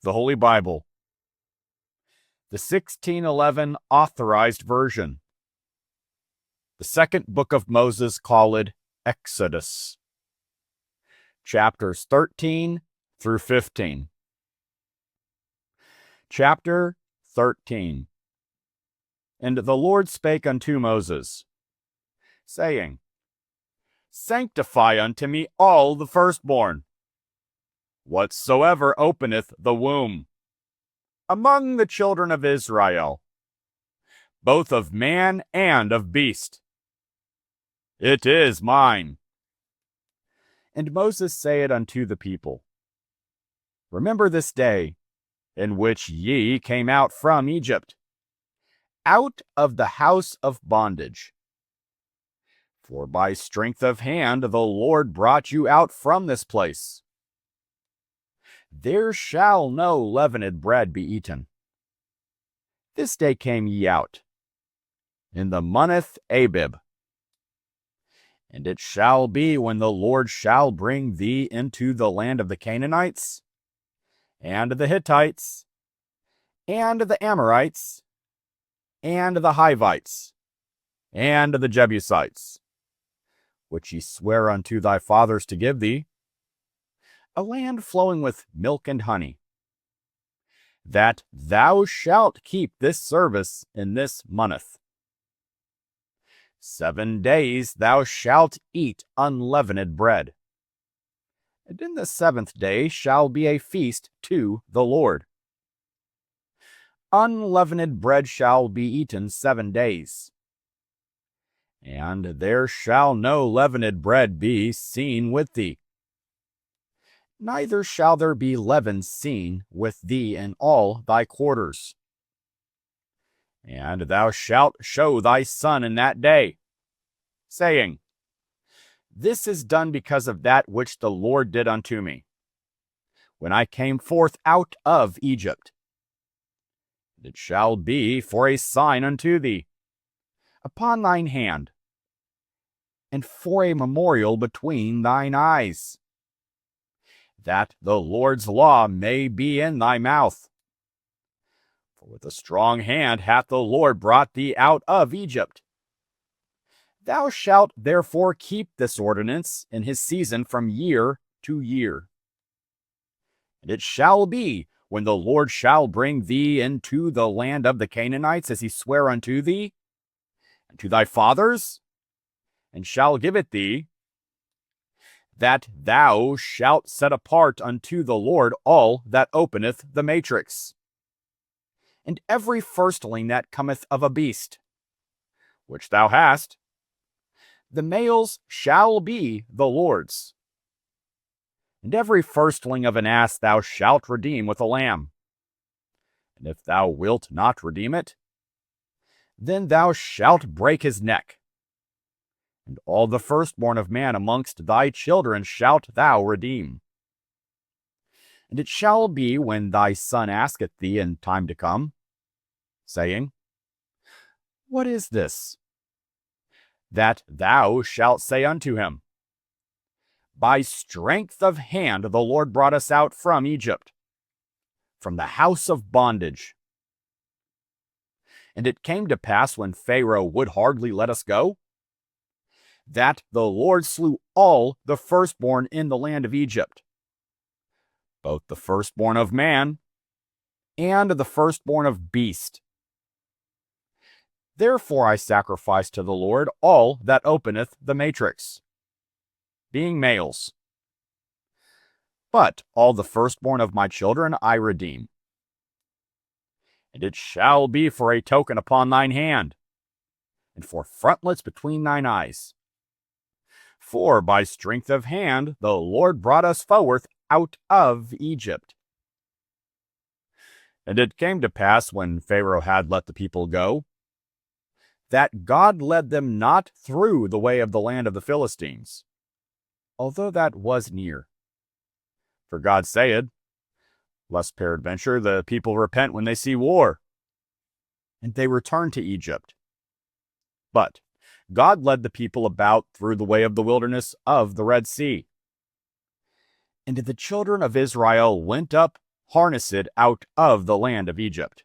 the Holy Bible, the 1611 Authorized Version, the second book of Moses called Exodus, chapters 13 through 15. Chapter 13. And the Lord spake unto Moses, saying, Sanctify unto me all the firstborn, whatsoever openeth the womb, among the children of Israel, both of man and of beast. It is mine. And Moses said unto the people, Remember this day, in which ye came out from Egypt, out of the house of bondage. For by strength of hand the Lord brought you out from this place. There shall no leavened bread be eaten. This day came ye out, in the month Abib. And it shall be when the Lord shall bring thee into the land of the Canaanites, and the Hittites, and the Amorites, and the Hivites, and the Jebusites, which he sware unto thy fathers to give thee, a land flowing with milk and honey, that thou shalt keep this service in this month. 7 days thou shalt eat unleavened bread, and in the 7th day shall be a feast to the Lord. Unleavened bread shall be eaten 7 days, and there shall no leavened bread be seen with thee. Neither shall there be leaven seen with thee in all thy quarters. And thou shalt show thy son in that day, saying, This is done because of that which the Lord did unto me, when I came forth out of Egypt. It shall be for a sign unto thee upon thine hand, and for a memorial between thine eyes, that the Lord's law may be in thy mouth. For with a strong hand hath the Lord brought thee out of Egypt. Thou shalt therefore keep this ordinance in his season from year to year. And it shall be, when the Lord shall bring thee into the land of the Canaanites, as he sware unto thee, and to thy fathers, and shall give it thee, that thou shalt set apart unto the Lord all that openeth the matrix, and every firstling that cometh of a beast, which thou hast, the males shall be the Lord's. And every firstling of an ass thou shalt redeem with a lamb. And if thou wilt not redeem it, then thou shalt break his neck. And all the firstborn of man amongst thy children shalt thou redeem. And it shall be, when thy son asketh thee in time to come, saying, What is this? That thou shalt say unto him, By strength of hand the Lord brought us out from Egypt, from the house of bondage. And it came to pass, when Pharaoh would hardly let us go, that the Lord slew all the firstborn in the land of Egypt, both the firstborn of man and the firstborn of beast. Therefore I sacrifice to the Lord all that openeth the matrix, being males. But all the firstborn of my children I redeem. And it shall be for a token upon thine hand, and for frontlets between thine eyes. For by strength of hand the Lord brought us forth out of Egypt. And it came to pass, when Pharaoh had let the people go, that God led them not through the way of the land of the Philistines, although that was near. For God saith, Lest peradventure the people repent when they see war. And they return to Egypt. But God led the people about through the way of the wilderness of the Red Sea. And the children of Israel went up harnessed out of the land of Egypt.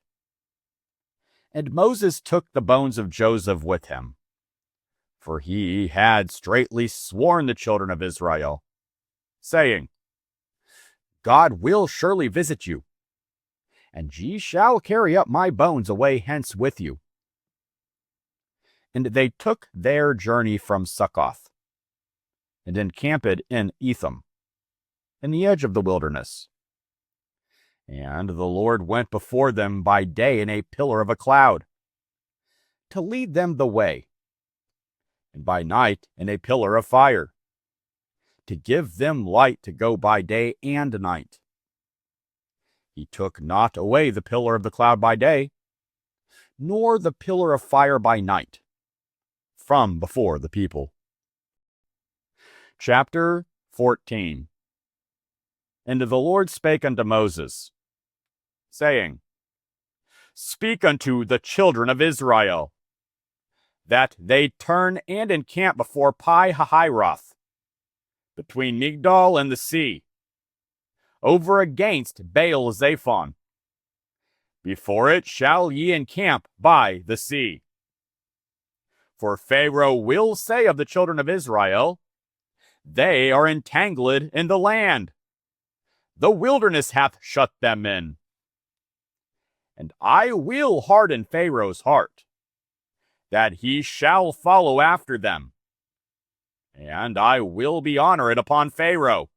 And Moses took the bones of Joseph with him, for he had straitly sworn the children of Israel, saying, God will surely visit you, and ye shall carry up my bones away hence with you. And they took their journey from Succoth, and encamped in Etham, in the edge of the wilderness. And the Lord went before them by day in a pillar of a cloud, to lead them the way, and by night in a pillar of fire, to give them light to go by day and night. He took not away the pillar of the cloud by day, nor the pillar of fire by night, from before the people. Chapter 14. And the Lord spake unto Moses, saying, Speak unto the children of Israel, that they turn and encamp before Pi-hahiroth, between Migdol and the sea, over against Baal-zephon. Before it shall ye encamp by the sea. For Pharaoh will say of the children of Israel, They are entangled in the land. The wilderness hath shut them in. And I will harden Pharaoh's heart, that he shall follow after them. And I will be honored upon Pharaoh,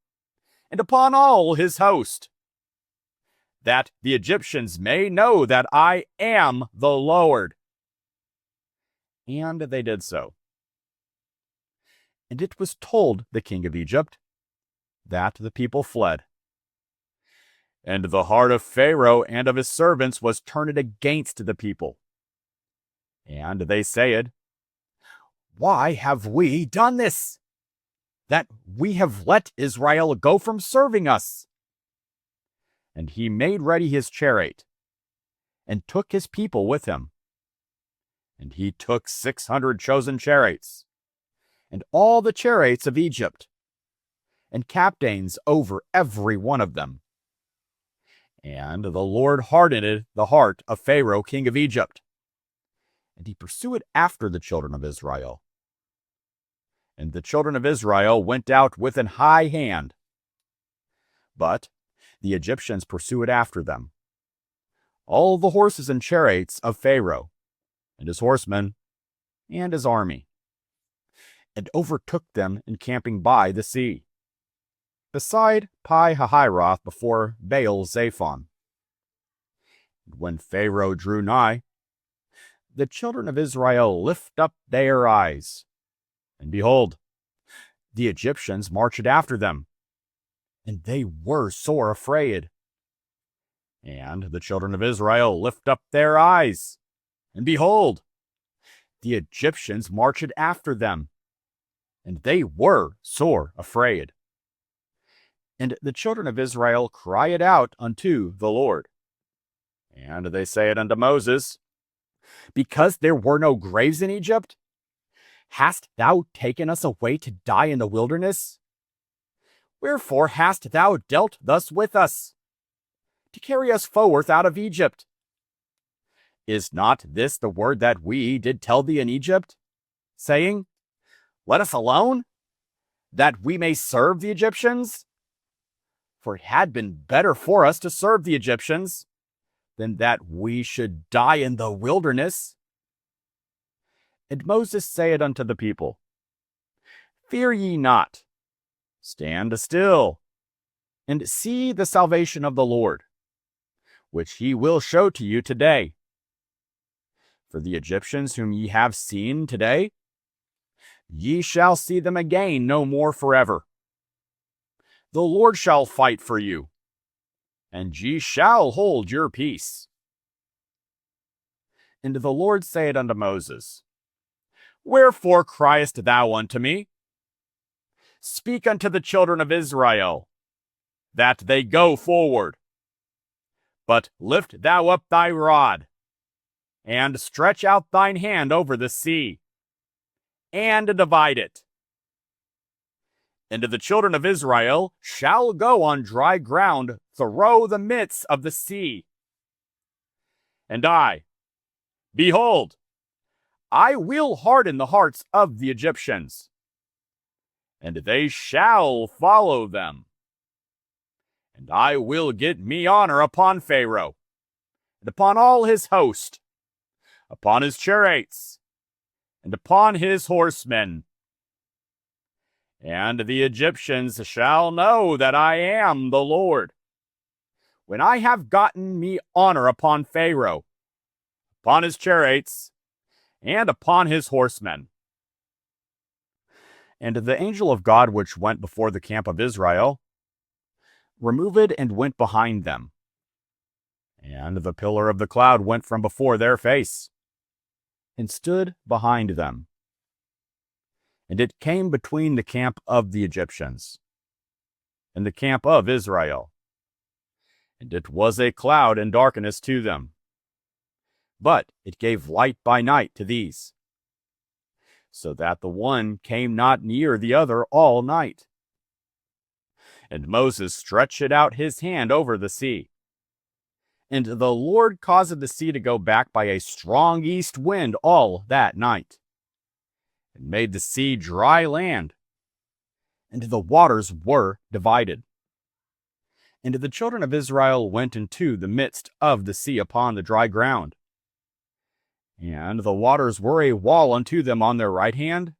and upon all his host, that the Egyptians may know that I am the Lord. And they did so. And it was told the king of Egypt that the people fled. And the heart of Pharaoh and of his servants was turned against the people. And they said, Why have we done this, that we have let Israel go from serving us? And he made ready his chariot, and took his people with him. And he took 600 chosen chariots, and all the chariots of Egypt, and captains over every one of them. And the Lord hardened the heart of Pharaoh king of Egypt, and he pursued after the children of Israel. And the children of Israel went out with an high hand, but the Egyptians pursued after them, all the horses and chariots of Pharaoh, and his horsemen, and his army, and overtook them encamping by the sea, beside Pi-hahiroth before Baal-zephon. When Pharaoh drew nigh, the children of Israel lift up their eyes, and behold, the Egyptians marched after them, and they were sore afraid. And the children of Israel lift up their eyes, and behold, the Egyptians marched after them, and they were sore afraid. And the children of Israel cried out unto the Lord. And they said unto Moses, Because there were no graves in Egypt, hast thou taken us away to die in the wilderness? Wherefore hast thou dealt thus with us, to carry us forth out of Egypt? Is not this the word that we did tell thee in Egypt, saying, Let us alone, that we may serve the Egyptians? For it had been better for us to serve the Egyptians, than that we should die in the wilderness. And Moses said unto the people, Fear ye not, stand still, and see the salvation of the Lord, which he will show to you today. For the Egyptians whom ye have seen today, ye shall see them again no more forever. The Lord shall fight for you, and ye shall hold your peace. And the Lord said unto Moses, Wherefore criest thou unto me? Speak unto the children of Israel, that they go forward. But lift thou up thy rod, and stretch out thine hand over the sea, and divide it. And the children of Israel shall go on dry ground through the midst of the sea. And behold, I will harden the hearts of the Egyptians, and they shall follow them. And I will get me honor upon Pharaoh, and upon all his host, upon his chariots, and upon his horsemen. And the Egyptians shall know that I am the Lord, when I have gotten me honor upon Pharaoh, upon his chariots, and upon his horsemen. And the angel of God which went before the camp of Israel removed and went behind them. And the pillar of the cloud went from before their face, and stood behind them. And it came between the camp of the Egyptians and the camp of Israel. And it was a cloud and darkness to them, but it gave light by night to these, so that the one came not near the other all night. And Moses stretched out his hand over the sea. And the Lord caused the sea to go back by a strong east wind all that night, and made the sea dry land, and the waters were divided. And the children of Israel went into the midst of the sea upon the dry ground. And the waters were a wall unto them on their right hand,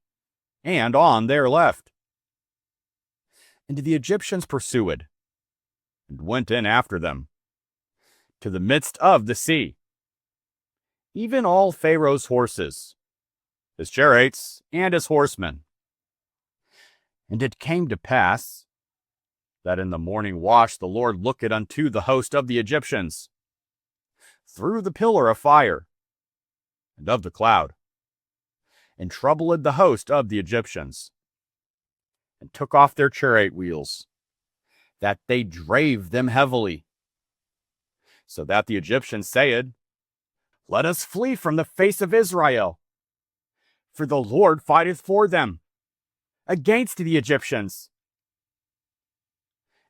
and on their left. And the Egyptians pursued, and went in after them, to the midst of the sea, even all Pharaoh's horses, his chariots, and his horsemen. And it came to pass, that in the morning watch the Lord looked unto the host of the Egyptians, through the pillar of fire, and of the cloud, and troubled the host of the Egyptians, and took off their chariot wheels, that they drave them heavily. So that the Egyptians said, Let us flee from the face of Israel, for the Lord fighteth for them against the Egyptians.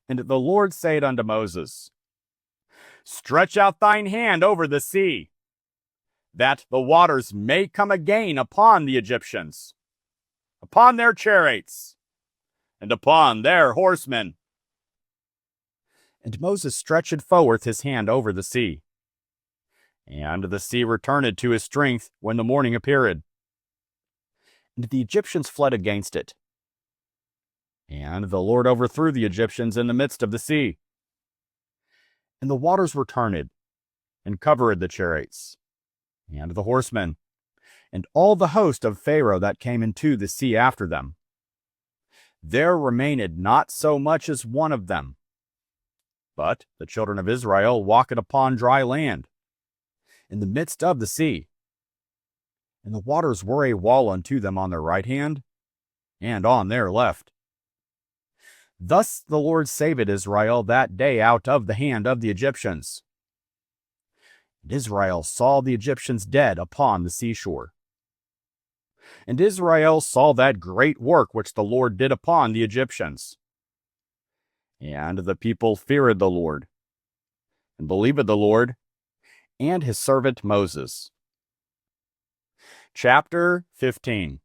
And the Lord said unto Moses, Stretch out thine hand over the sea, that the waters may come again upon the Egyptians, upon their chariots, and upon their horsemen. And Moses stretched forth his hand over the sea, and the sea returned to his strength when the morning appeared. And the Egyptians fled against it. And the Lord overthrew the Egyptians in the midst of the sea. And the waters returned, and covered the chariots, and the horsemen, and all the host of Pharaoh that came into the sea after them. There remained not so much as one of them. But the children of Israel walked upon dry land, in the midst of the sea. And the waters were a wall unto them on their right hand, and on their left. Thus the Lord saved Israel that day out of the hand of the Egyptians. And Israel saw the Egyptians dead upon the seashore. And Israel saw that great work which the Lord did upon the Egyptians. And the people feared the Lord, and believed the Lord, and his servant Moses. Chapter 15.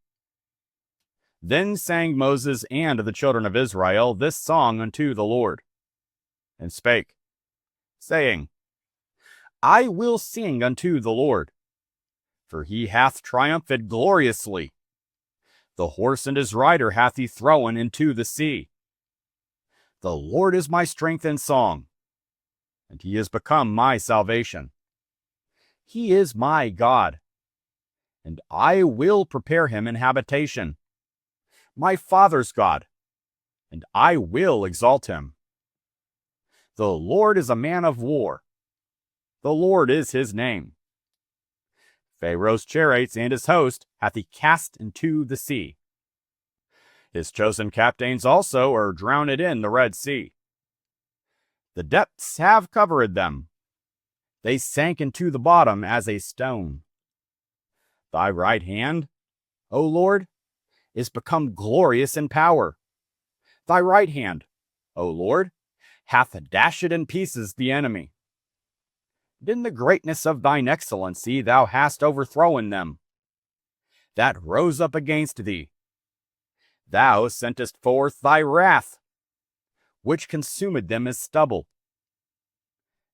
Then sang Moses and the children of Israel this song unto the Lord, and spake, saying, I will sing unto the Lord, for he hath triumphed gloriously. The horse and his rider hath he thrown into the sea. The Lord is my strength and song, and he is become my salvation. He is my God, and I will prepare him an habitation, my father's God, and I will exalt him. The Lord is a man of war. The Lord is his name. Pharaoh's chariots and his host hath he cast into the sea. His chosen captains also are drowned in the Red Sea. The depths have covered them. They sank into the bottom as a stone. Thy right hand, O Lord, is become glorious in power. Thy right hand, O Lord, hath dashed in pieces the enemy. And in the greatness of thine excellency thou hast overthrown them that rose up against thee. Thou sentest forth thy wrath, which consumed them as stubble.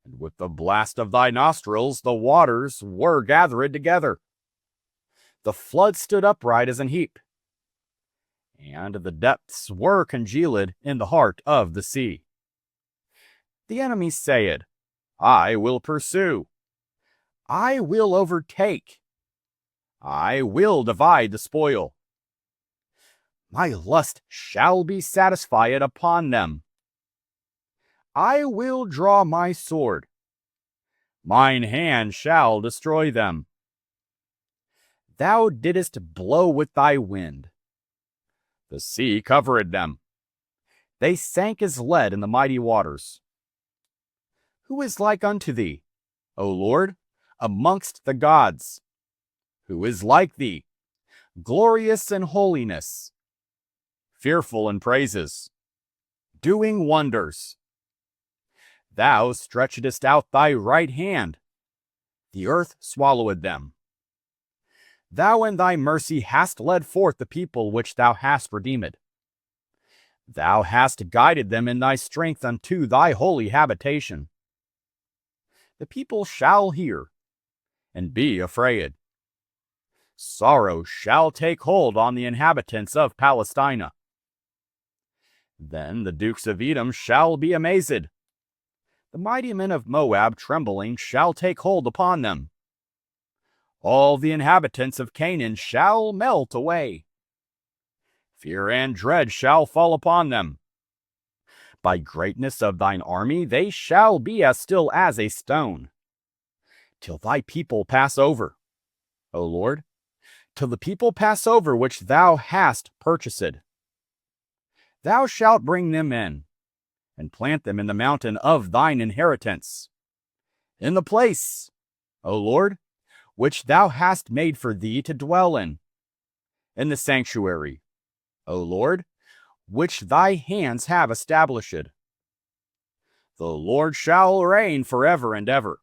And with the blast of thy nostrils the waters were gathered together. The flood stood upright as an heap, and the depths were congealed in the heart of the sea. The enemy saith, I will pursue, I will overtake, I will divide the spoil. My lust shall be satisfied upon them. I will draw my sword, mine hand shall destroy them. Thou didst blow with thy wind, the sea covered them. They sank as lead in the mighty waters. Who is like unto thee, O Lord, amongst the gods? Who is like thee, glorious in holiness, fearful in praises, doing wonders? Thou stretchedst out thy right hand, the earth swallowed them. Thou in thy mercy hast led forth the people which thou hast redeemed. Thou hast guided them in thy strength unto thy holy habitation. The people shall hear and be afraid. Sorrow shall take hold on the inhabitants of Palestina. Then the dukes of Edom shall be amazed. The mighty men of Moab trembling shall take hold upon them. All the inhabitants of Canaan shall melt away. Fear and dread shall fall upon them. By greatness of thine army they shall be as still as a stone, till thy people pass over, O Lord, till the people pass over which thou hast purchased. Thou shalt bring them in, and plant them in the mountain of thine inheritance, in the place, O Lord, which thou hast made for thee to dwell in the sanctuary, O Lord, which thy hands have established. The Lord shall reign forever and ever.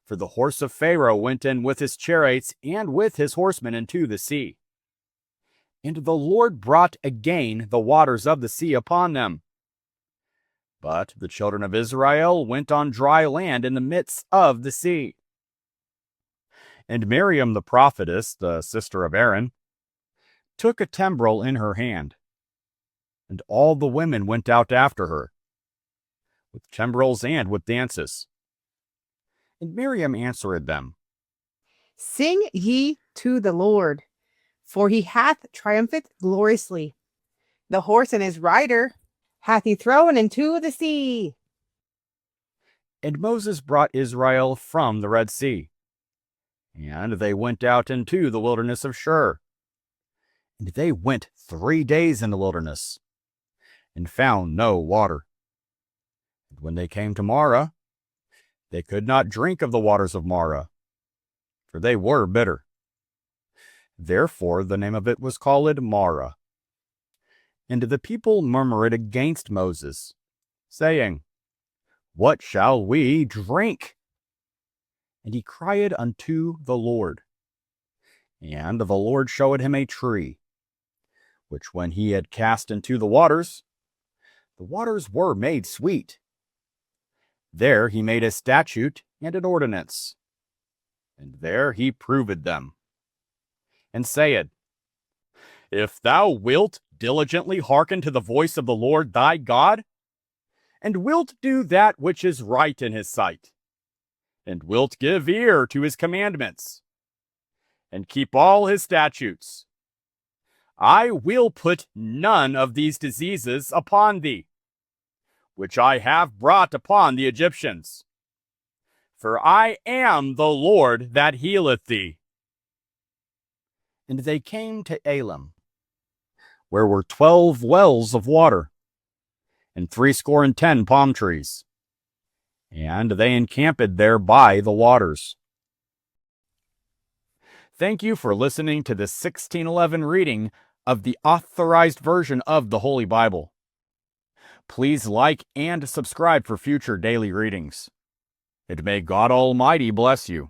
For the horse of Pharaoh went in with his chariots and with his horsemen into the sea. And the Lord brought again the waters of the sea upon them. But the children of Israel went on dry land in the midst of the sea. And Miriam the prophetess, the sister of Aaron, took a timbrel in her hand, and all the women went out after her, with timbrels and with dances. And Miriam answered them, Sing ye to the Lord, for he hath triumphed gloriously. The horse and his rider hath he thrown into the sea. And Moses brought Israel from the Red Sea, and they went out into the wilderness of Shur. And they went 3 days in the wilderness, and found no water. And when they came to Marah, they could not drink of the waters of Marah, for they were bitter. Therefore the name of it was called Marah. And the people murmured against Moses, saying, What shall we drink? And he cried unto the Lord. And the Lord showed him a tree, which when he had cast into the waters were made sweet. There he made a statute and an ordinance, and there he proved them, and said, If thou wilt diligently hearken to the voice of the Lord thy God, and wilt do that which is right in his sight, and wilt give ear to his commandments, and keep all his statutes, I will put none of these diseases upon thee, which I have brought upon the Egyptians. For I am the Lord that healeth thee. And they came to Elim, where were 12 wells of water, and 70 palm trees. And they encamped there by the waters. Thank you for listening to the 1611 reading of the Authorized version of the Holy Bible. Please like and subscribe for future daily readings. And may God Almighty bless you.